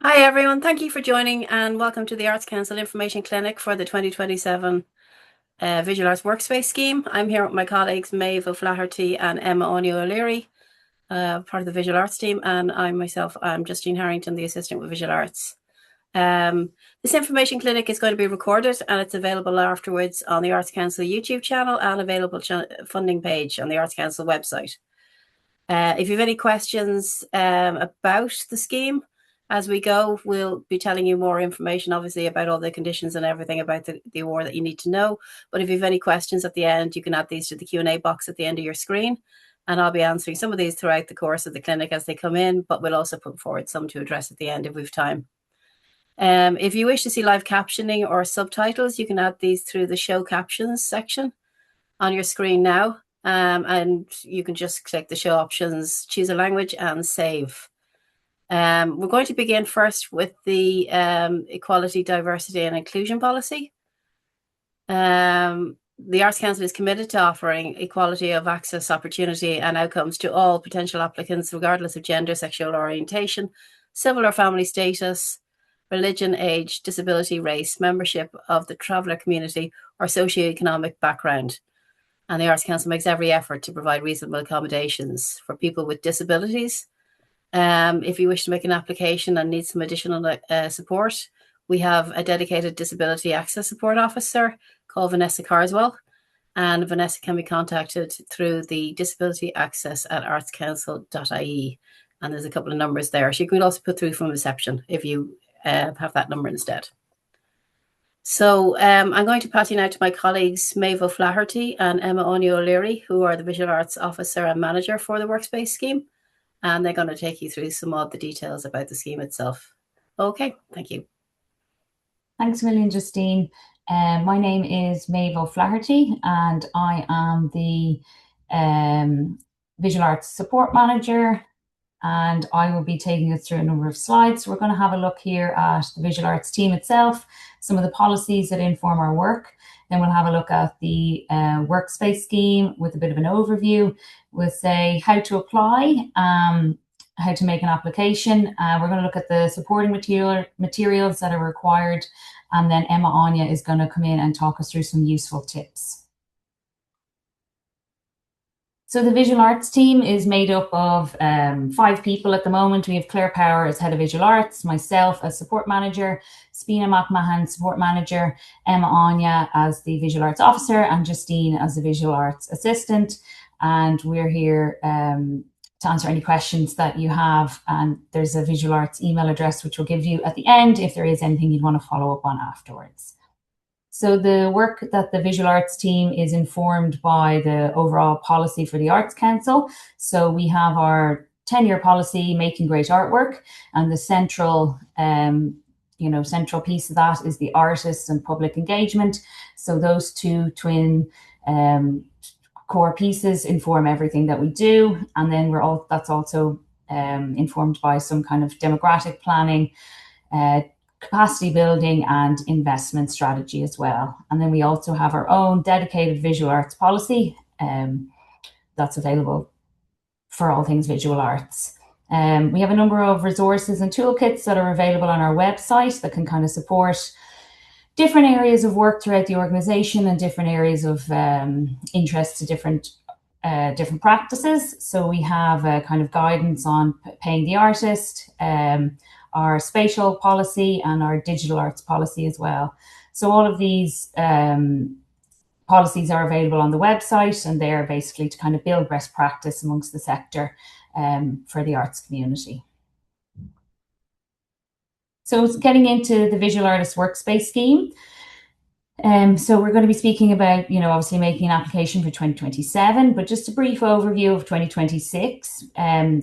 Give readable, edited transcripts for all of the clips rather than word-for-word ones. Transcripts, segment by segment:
Hi everyone, thank you for joining and welcome to the Arts Council Information Clinic for the 2027 Visual Arts Workspace scheme. I'm here with my colleagues Maeve O'Flaherty and Emma O'Neill-O'Leary, part of the Visual Arts team, and I'm Justine Harrington, the assistant with Visual Arts. This information clinic is going to be recorded and it's available afterwards on the Arts Council YouTube channel and available funding page on the Arts Council website. If you have any questions about the scheme, as we go, we'll be telling you more information, obviously, about all the conditions and everything about the award that you need to know. But if you have any questions at the end, you can add these to the Q&A box at the end of your screen. And I'll be answering some of these throughout the course of the clinic as they come in, but we'll also put forward some to address at the end if we've time. If you wish to see live captioning or subtitles, you can add these through the show captions section on your screen now. And you can just click the show options, choose a language and save. We're going to begin first with the Equality, Diversity and Inclusion Policy. The Arts Council is committed to offering equality of access, opportunity and outcomes to all potential applicants, regardless of gender, sexual orientation, civil or family status, religion, age, disability, race, membership of the traveller community or socioeconomic background. And the Arts Council makes every effort to provide reasonable accommodations for people with disabilities. If you wish to make an application and need some additional support, we have a dedicated disability access support officer called Vanessa Carswell, and Vanessa can be contacted through the disabilityaccess@artscouncil.ie, and there's a couple of numbers there. She can also put through from reception if you have that number instead. So I'm going to pass you now to my colleagues Maeve O'Flaherty and Emma O'Neill-O'Leary, who are the Visual Arts Officer and Manager for the Workspace scheme. And they're going to take you through some of the details about the scheme itself. Okay, thank you. Thanks a million, Justine. My name is Maeve O'Flaherty and I am the Visual Arts Support Manager, and I will be taking us through a number of slides. So we're going to have a look here at the Visual Arts team itself, some of the policies that inform our work. Then we'll have a look at the Workspace scheme with a bit of an overview. We'll say how to apply, how to make an application. We're going to look at the supporting materials that are required. And then Emma Anya is going to come in and talk us through some useful tips. So the Visual Arts team is made up of 5 people at the moment. We have Claire Power as Head of Visual Arts, myself as Support Manager, Spina McMahon, Support Manager, Emma Anya as the Visual Arts Officer, and Justine as the Visual Arts Assistant. And we're here to answer any questions that you have. And there's a Visual Arts email address, which we'll give you at the end if there is anything you'd want to follow up on afterwards. So the work that the Visual Arts team is informed by the overall policy for the Arts Council. So we have our 10-year policy, Making Great Artwork, and the central central piece of that is the artists and public engagement. So those two twin core pieces inform everything that we do. And then that's also informed by some kind of demographic planning, capacity building and investment strategy as well. And then we also have our own dedicated visual arts policy that's available for all things visual arts. We have a number of resources and toolkits that are available on our website that can kind of support different areas of work throughout the organization and different areas of interest to different practices. So we have a kind of guidance on paying the artist, our spatial policy and our digital arts policy as well. So all of these policies are available on the website, and they're basically to kind of build best practice amongst the sector for the arts community. So getting into the Visual Artist Workspace scheme. So we're going to be speaking about, obviously making an application for 2027, but just a brief overview of 2026.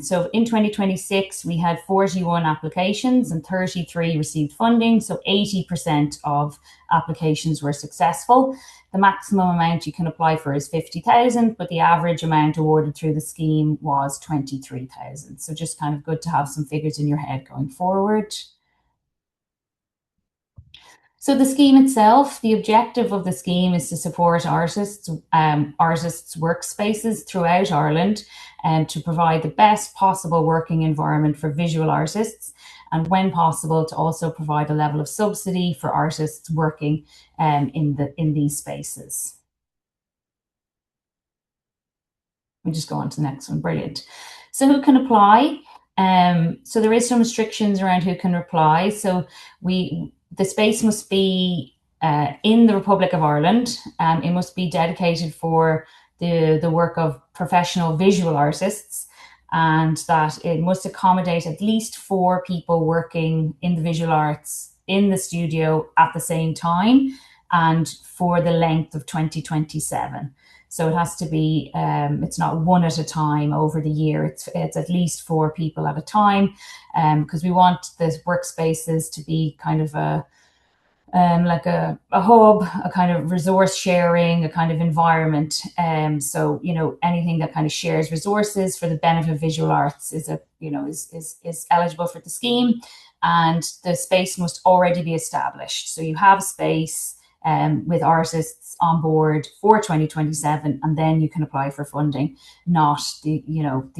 So in 2026, we had 41 applications and 33 received funding. So 80% of applications were successful. The maximum amount you can apply for is 50,000, but the average amount awarded through the scheme was 23,000. So just kind of good to have some figures in your head going forward. So the scheme itself, the objective of the scheme is to support artists' workspaces throughout Ireland and to provide the best possible working environment for visual artists and when possible to also provide a level of subsidy for artists working in these spaces. We just go on to the next one. Brilliant. So who can apply? So there is some restrictions around who can apply. So the space must be in the Republic of Ireland. It must be dedicated for the work of professional visual artists, and that it must accommodate at least 4 people working in the visual arts in the studio at the same time, and for the length of 2027. So it has to be, it's not one at a time over the year. It's at least 4 people at a time, because we want the workspaces to be kind of like a hub, a kind of resource sharing, a kind of environment. So, anything that kind of shares resources for the benefit of visual arts is eligible for the scheme, and the space must already be established. So you have space with artists on board for 2027, and then you can apply for funding, not the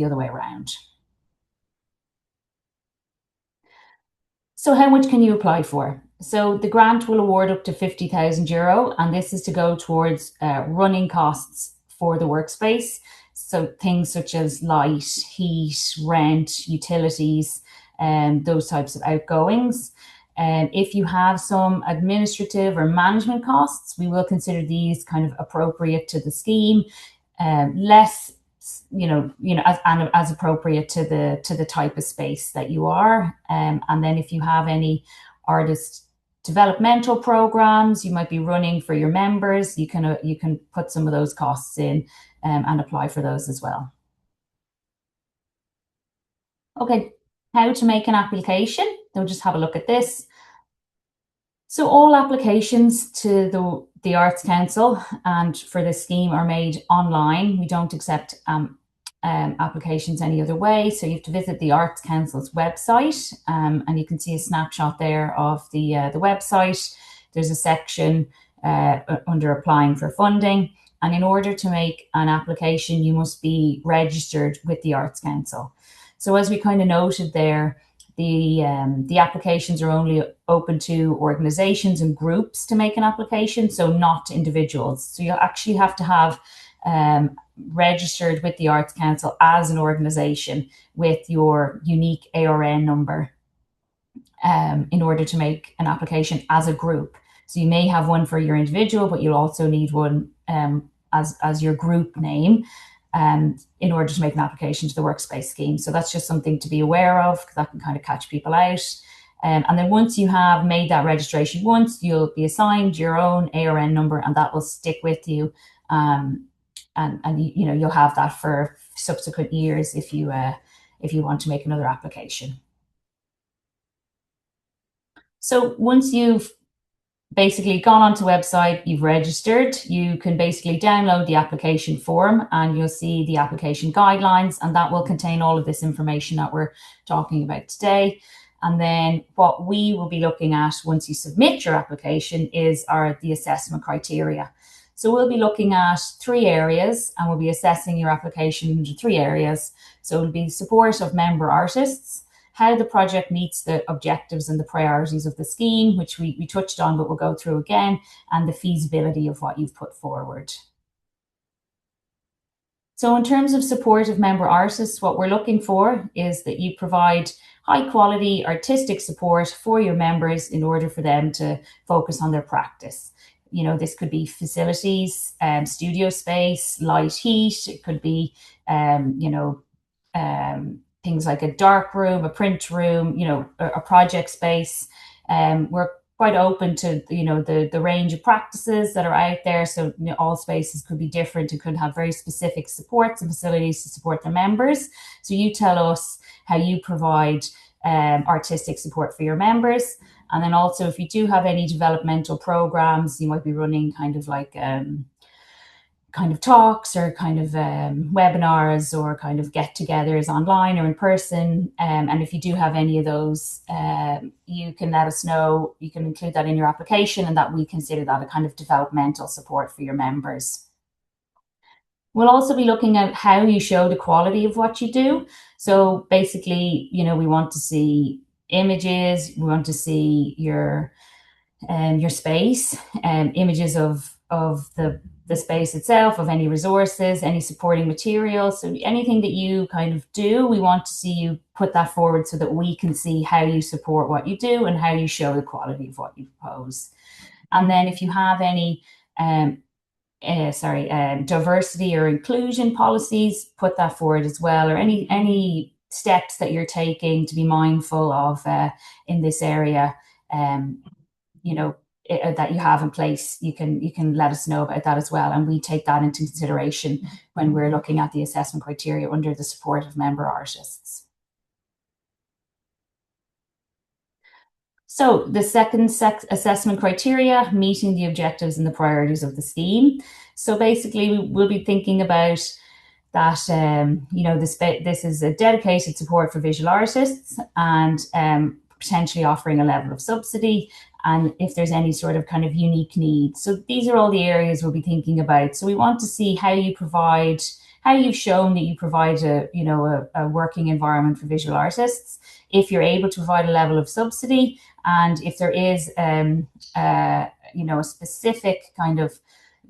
other way around. So how much can you apply for? So the grant will award up to €50,000, and this is to go towards running costs for the workspace. So things such as light, heat, rent, utilities, and those types of outgoings. And if you have some administrative or management costs, we will consider these kind of appropriate to the scheme, less as appropriate to the type of space that you are. And then if you have any artist developmental programs you might be running for your members, you can put some of those costs in and apply for those as well. Okay, how to make an application. So just have a look at this. So all applications to the Arts Council and for this scheme are made online. We don't accept applications any other way. So you have to visit the Arts Council's website, and you can see a snapshot there of the website. There's a section under applying for funding, and in order to make an application, you must be registered with the Arts Council. So as we kind of noted there, the applications are only open to organizations and groups to make an application, so not to individuals. So you actually have to have registered with the Arts Council as an organization with your unique ARN number in order to make an application as a group. So you may have one for your individual, but you'll also need one as your group name in order to make an application to the Workspace scheme. So that's just something to be aware of, because that can kind of catch people out. And then once you have made that registration once, you'll be assigned your own ARN number, and that will stick with you. And you'll have that for subsequent years if you want to make another application. So once you've basically gone onto the website, you've registered, you can basically download the application form, and you'll see the application guidelines, and that will contain all of this information that we're talking about today. And then what we will be looking at once you submit your application is the assessment criteria. So we'll be looking at 3 areas, and we'll be assessing your application into 3 areas. So it'll be support of member artists, how the project meets the objectives and the priorities of the scheme, which we touched on, but we'll go through again, and the feasibility of what you've put forward. So in terms of support of member artists, what we're looking for is that you provide high quality artistic support for your members in order for them to focus on their practice. This could be facilities, studio space, light, heat. It could be, things like a dark room, a print room, a project space. We're quite open to, the range of practices that are out there. So all spaces could be different and could have very specific supports and facilities to support their members. So you tell us how you provide artistic support for your members. And then also, if you do have any developmental programs, you might be running kind of like kind of talks or kind of webinars or kind of get-togethers online or in person. And if you do have any of those, you can let us know. You can include that in your application, and that we consider that a kind of developmental support for your members. We'll also be looking at how you show the quality of what you do. So basically, we want to see images. We want to see your space, images of the space itself, of any resources, any supporting materials. So anything that you kind of do, we want to see you put that forward so that we can see how you support what you do and how you show the quality of what you propose. And then if you have any diversity or inclusion policies, put that forward as well, or any steps that you're taking to be mindful of in this area. You know, that you have in place, you can let us know about that as well, and we take that into consideration when we're looking at the assessment criteria under the support of member artists. So the second assessment criteria, meeting the objectives and the priorities of the scheme. So basically, we'll be thinking about that, this is a dedicated support for visual artists, and potentially offering a level of subsidy, and if there's any sort of kind of unique needs. So these are all the areas we'll be thinking about. So we want to see how you've shown that you provide a working environment for visual artists, if you're able to provide a level of subsidy, and if there is a specific kind of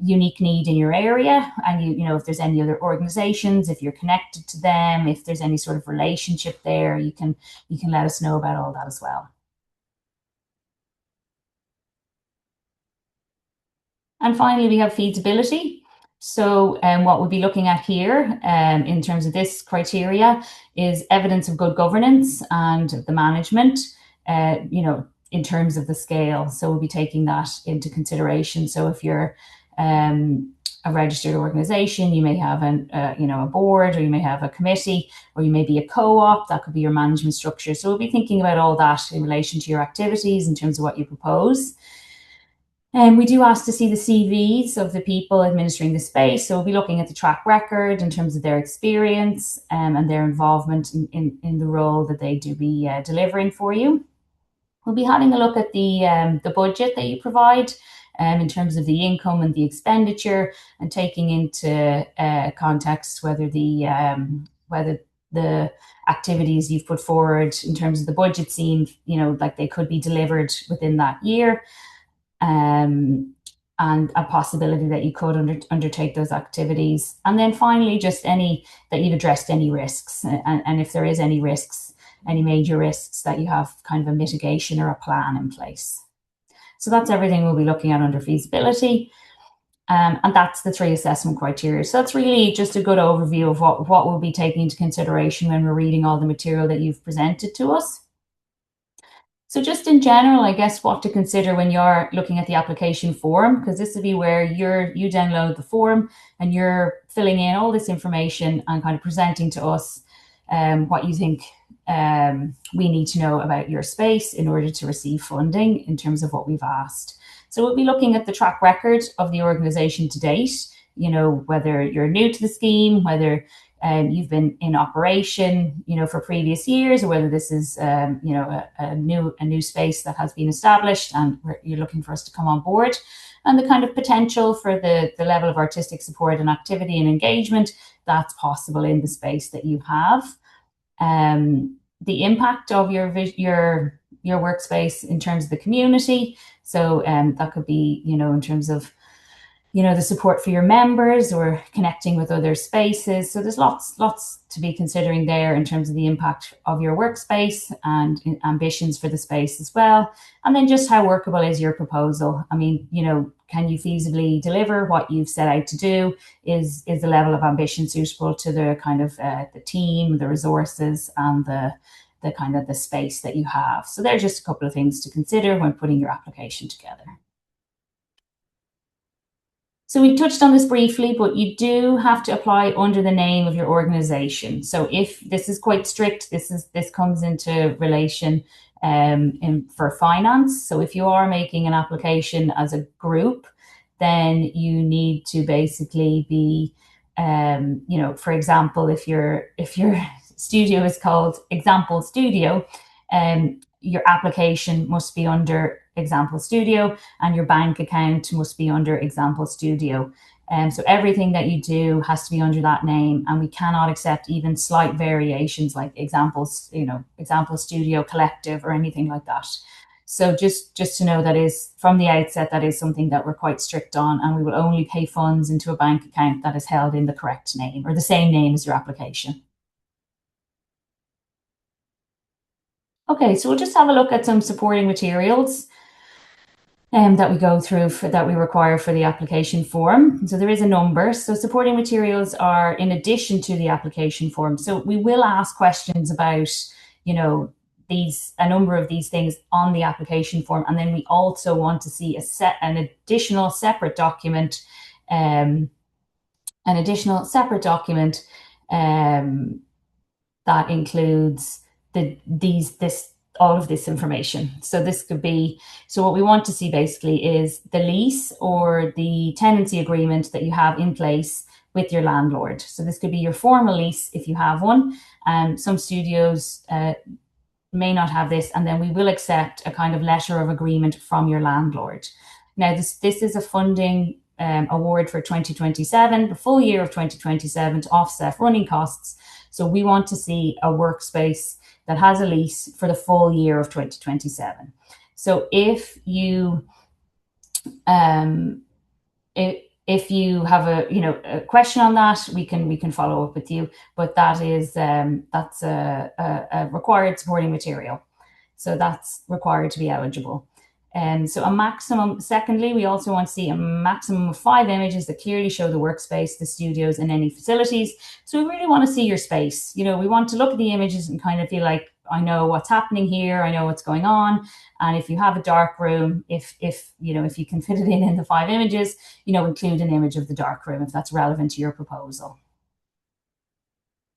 unique need in your area, and if there's any other organizations, if you're connected to them, if there's any sort of relationship there, you can let us know about all that as well. And finally, we have feasibility. So what we'll be looking at here in terms of this criteria is evidence of good governance and the management, in terms of the scale. So we'll be taking that into consideration. So if you're a registered organization, you may have a board, or you may have a committee, or you may be a co-op. That could be your management structure. So we'll be thinking about all that in relation to your activities in terms of what you propose. And we do ask to see the CVs of the people administering the space. So we'll be looking at the track record in terms of their experience and their involvement in the role that they do be delivering for you. We'll be having a look at the budget that you provide in terms of the income and the expenditure, and taking into context whether the activities you've put forward in terms of the budget seem, like they could be delivered within that year. And a possibility that you could undertake those activities. And then finally, just that you've addressed any risks, and if there is any risks, any major risks, that you have kind of a mitigation or a plan in place. So that's everything we'll be looking at under feasibility. And that's the 3 assessment criteria. So that's really just a good overview of what we'll be taking into consideration when we're reading all the material that you've presented to us. So just in general, I guess what to consider when you're looking at the application form, because this will be where you download the form and you're filling in all this information and kind of presenting to us what you think we need to know about your space in order to receive funding in terms of what we've asked. So we'll be looking at the track record of the organisation to date, whether you're new to the scheme, whether you've been in operation, for previous years, or whether this is, a new space that has been established and you're looking for us to come on board, and the kind of potential for the level of artistic support and activity and engagement that's possible in the space that you have. The impact of your workspace in terms of the community. So that could be, in terms of the support for your members or connecting with other spaces. So there's lots to be considering there in terms of the impact of your workspace and ambitions for the space as well. And then just how workable is your proposal? I mean, can you feasibly deliver what you've set out to do? Is the level of ambition suitable to the kind of the team, the resources, and the kind of the space that you have? So there are just a couple of things to consider when putting your application together. So we touched on this briefly, but you do have to apply under the name of your organization. So if this is quite strict, this comes into relation for finance. So if you are making an application as a group, then you need to basically be, for example, if your studio is called Example Studio, your application must be under Example Studio, and your bank account must be under Example Studio. So everything that you do has to be under that name, and we cannot accept even slight variations like examples, example studio collective or anything like that. So just to know, that is from the outset, that is something that we're quite strict on, and we will only pay funds into a bank account that is held in the correct name or the same name as your application. Okay, so we'll just have a look at some supporting materials that we go through that we require for the application form. So there is a number. So supporting materials are in addition to the application form. So we will ask questions about, a number of these things on the application form, and then we also want to see an additional separate document, um, that includes all of this information. So this could be, so what we want to see basically is the lease or the tenancy agreement that you have in place with your landlord. So this could be your formal lease if you have one. Some studios may not have this, and then we will accept a kind of letter of agreement from your landlord. Now, this is a funding award for 2027, the full year of 2027, to offset running costs. So we want to see a workspace that has a lease for the full year of 2027. So if you if you have a question on that, we can follow up with you. But that's a required supporting material. So that's required to be eligible. So a maximum, secondly, we also want to see a maximum of 5 images that clearly show the workspace, the studios, and any facilities. So we really want to see your space. We want to look at the images and kind of feel like, I know what's happening here, I know what's going on. And if you have a dark room, if you can fit it in the 5 images, include an image of the dark room if that's relevant to your proposal.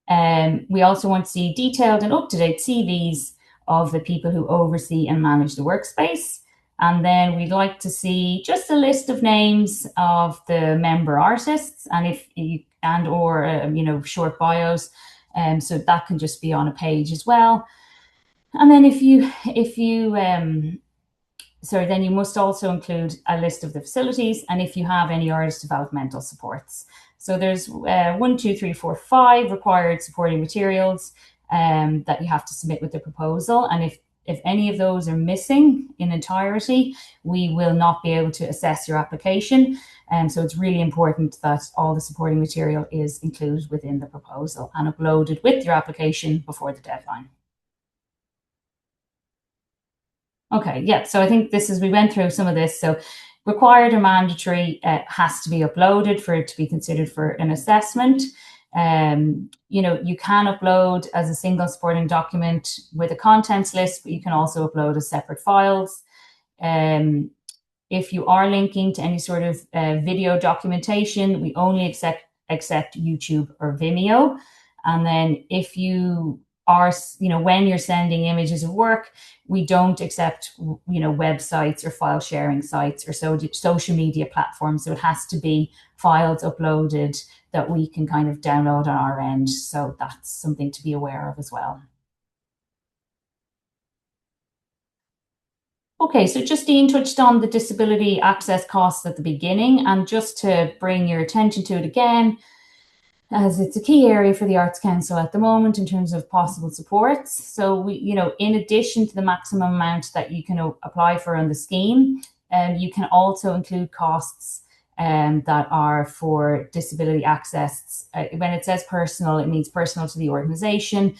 We also want to see detailed and up-to-date CVs of the people who oversee and manage the workspace. And then we'd like to see just a list of names of the member artists, and or short bios. So that can just be on a page as well. And then then you must also include a list of the facilities, and if you have any artist developmental supports. So there's 1, 2, 3, 4, 5 required supporting materials that you have to submit with the proposal. And if any of those are missing in entirety, we will not be able to assess your application. So it's really important that all the supporting material is included within the proposal and uploaded with your application before the deadline. Okay, yeah, so I think we went through some of this. So required or mandatory has to be uploaded for it to be considered for an assessment. You can upload as a single supporting document with a contents list, but you can also upload as separate files. If you are linking to any sort of video documentation, we only accept YouTube or Vimeo. And then if you are, when you're sending images of work, we don't accept, websites or file sharing sites or social media platforms. So it has to be files uploaded that we can kind of download on our end. So that's something to be aware of as well. Okay, so Justine touched on the disability access costs at the beginning, and just to bring your attention to it again, as it's a key area for the Arts Council at the moment in terms of possible supports. So we, in addition to the maximum amount that you can apply for on the scheme, you can also include costs that are for disability access. When it says personal, it means personal to the organisation.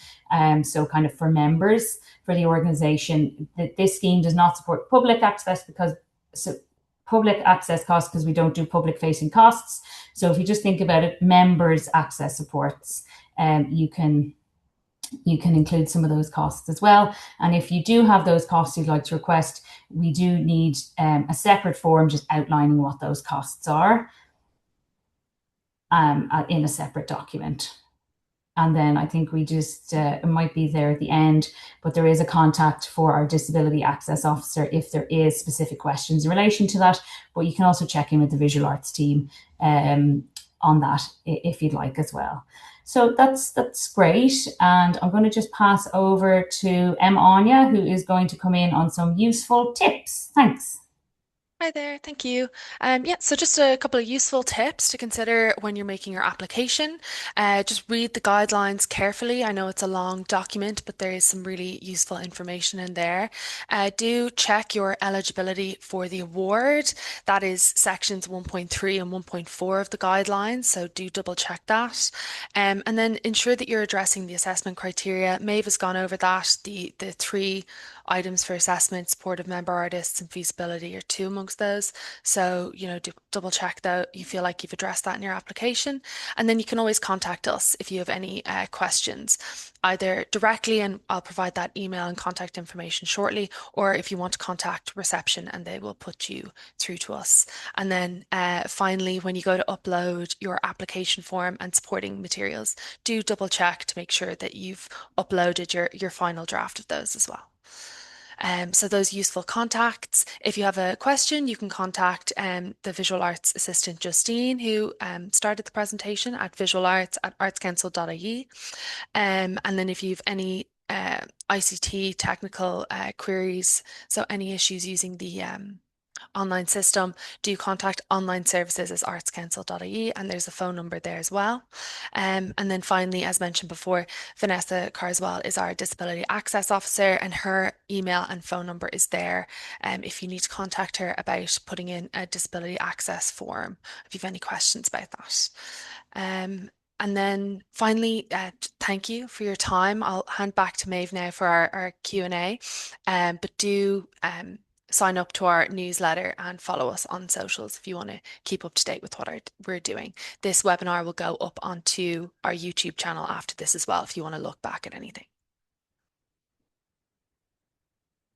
So kind of for members for the organisation. This scheme does not support public access public access costs because we don't do public facing costs. So if you just think about it, members access supports, you can include some of those costs as well. And if you do have those costs you'd like to request, we do need a separate form just outlining what those costs are in a separate document. And then I think we just, it might be there at the end, but there is a contact for our disability access officer if there is specific questions in relation to that. But you can also check in with the visual arts team on that if you'd like as well. So that's great. And I'm going to just pass over to Anya, who is going to come in on some useful tips. Thanks. Hi there, thank you. Yeah, so just a couple of useful tips to consider when you're making your application. Just read the guidelines carefully. I know it's a long document, but there is some really useful information in there. Do check your eligibility for the award. That is sections 1.3 and 1.4 of the guidelines, so do double check that. And then ensure that you're addressing the assessment criteria. Maeve has gone over that. The three items for assessment, supportive member artists, and feasibility are two amongst those. So, do double check that you feel like you've addressed that in your application. And then you can always contact us if you have any questions, either directly, and I'll provide that email and contact information shortly, or if you want to contact reception and they will put you through to us. And then finally, when you go to upload your application form and supporting materials, do double check to make sure that you've uploaded your final draft of those as well. So those useful contacts. If you have a question, you can contact the visual arts assistant Justine, who started the presentation at visualarts@artscouncil.ie. And then if you have any ICT technical queries, so any issues using the online system, do contact online services as artscouncil.ie, and there's a phone number there as well. And then finally, as mentioned before, Vanessa Carswell is our Disability Access Officer, and her email and phone number is there if you need to contact her about putting in a disability access form, if you have any questions about that. And then finally, thank you for your time. I'll hand back to Maeve now for our Q&A, but do sign up to our newsletter and follow us on socials if you want to keep up to date with what we're doing. This webinar will go up onto our YouTube channel after this as well if you want to look back at anything.